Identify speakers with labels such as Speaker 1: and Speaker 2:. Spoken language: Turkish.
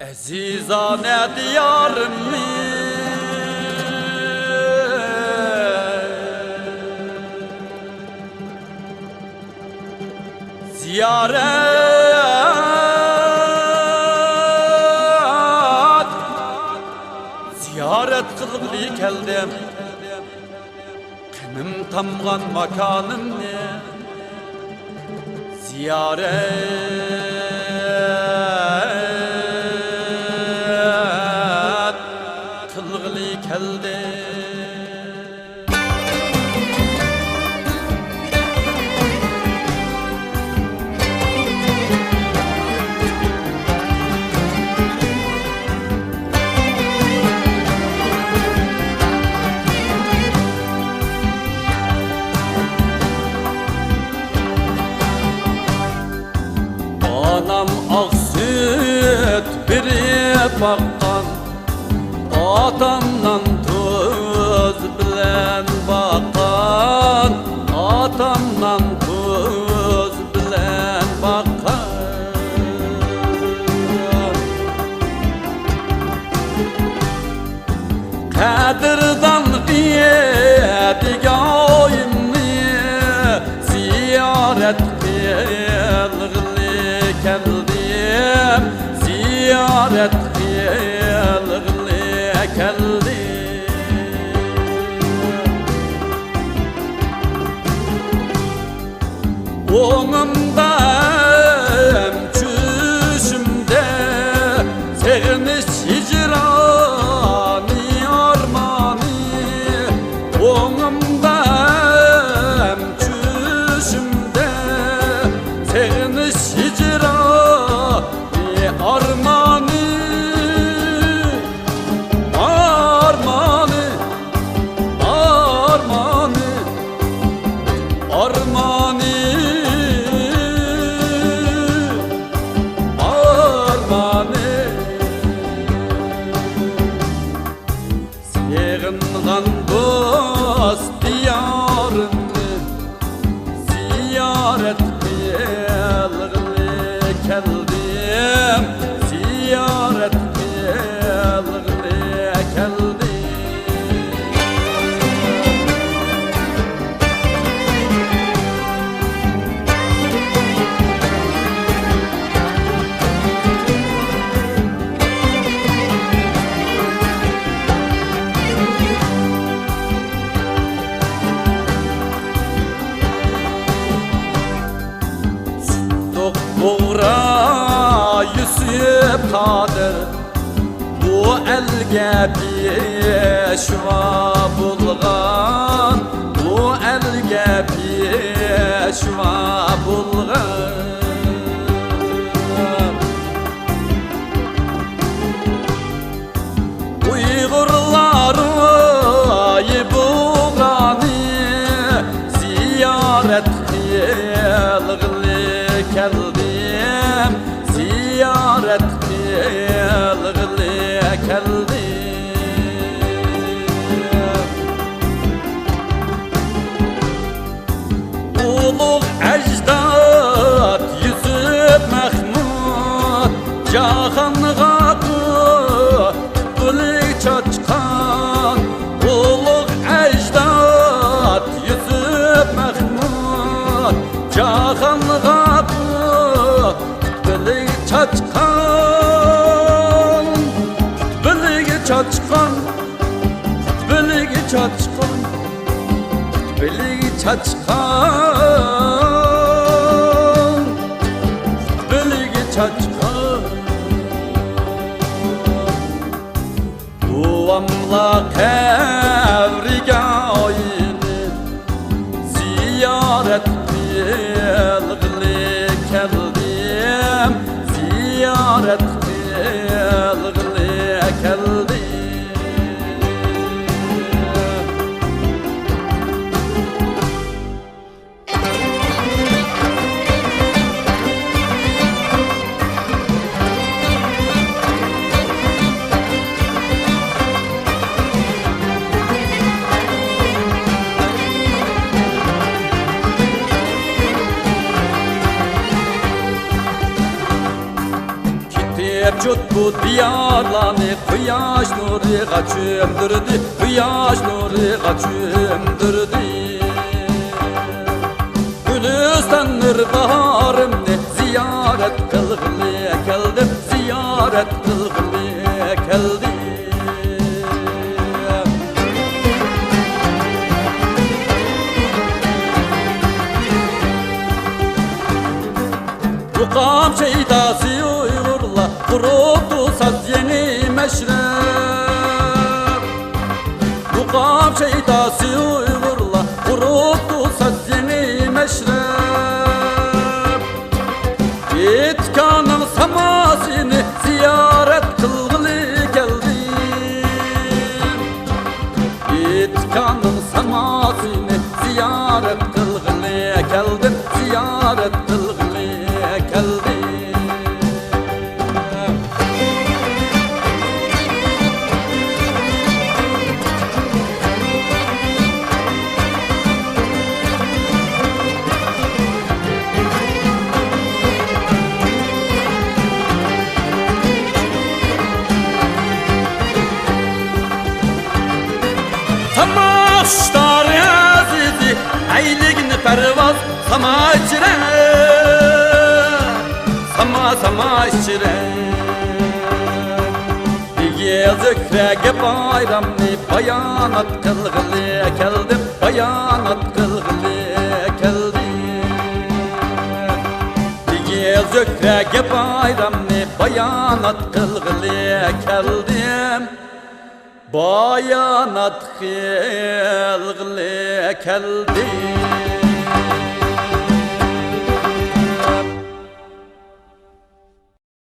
Speaker 1: Azizane diyarım ziyaret kılgılı keldim. Qanım tamgan makanımni ziyaret kılgılı keldim. Anam ak süt biri bakkan, atamdan tuz bilen bakkan, atamdan tuz bilen bakkan. Kadirdan qiyadiga oyimni ziyaret qilg'ili keldim, ziyaret qilg'ili keldim. O'ngimda çüşümde sevmiş hicrani armani, o'ngimda çüşümde sevmiş hicrani armani, armani, armani, armani, armani. Sığıngan dost diyarını ziyaret qilg'ili keldim, ziyaret qilg'ili keldim. Doğra Yusuf Kadir bu elge peşva bulgan, bu elge peşva bulgan. Uygurları buğrani ziyaret qilg'ili keldim, ziyaret qilg'ili keldim. Ulug' ajdod Yusuf Mahmud jahonga qutlik chochqan, ulug' ajdod Yusuf Mahmud jahonga qutlik chochqan, qutlik chochqan, qutlik chochqan, qutlik chochqan, qutlik chochqan. Duamla qabriga oyini ziyaret qilg'ili keldim, ziyaret qilg'ili keldim. mevcut bu diyarlarını Kıyaş nuriga çömdürdü, kıyaş nuriga çömdürdü. Gülistanır baharımdı, ziyaret kılgılı keldim, ziyaret kılgılı keldim. Rukam şeydası Uygurla kuruldu saz yeni meşrep. Rukam şeydası Uygurla kuruldu saz yeni meşrep. İtkanın samasını ziyaret kılgılı geldim. İtkanın samasını ziyaret kılgılı geldim, ziyaret kılgılı geldim. Samaştar azizi ayligini pervaz sama içire, sama içire. Zükrege bayramni bayanat kılgılı keldim, bayanat kılgılı keldim. Zükrege bayramni bayanat kılgılı keldim, bayanat kılgılı keldim.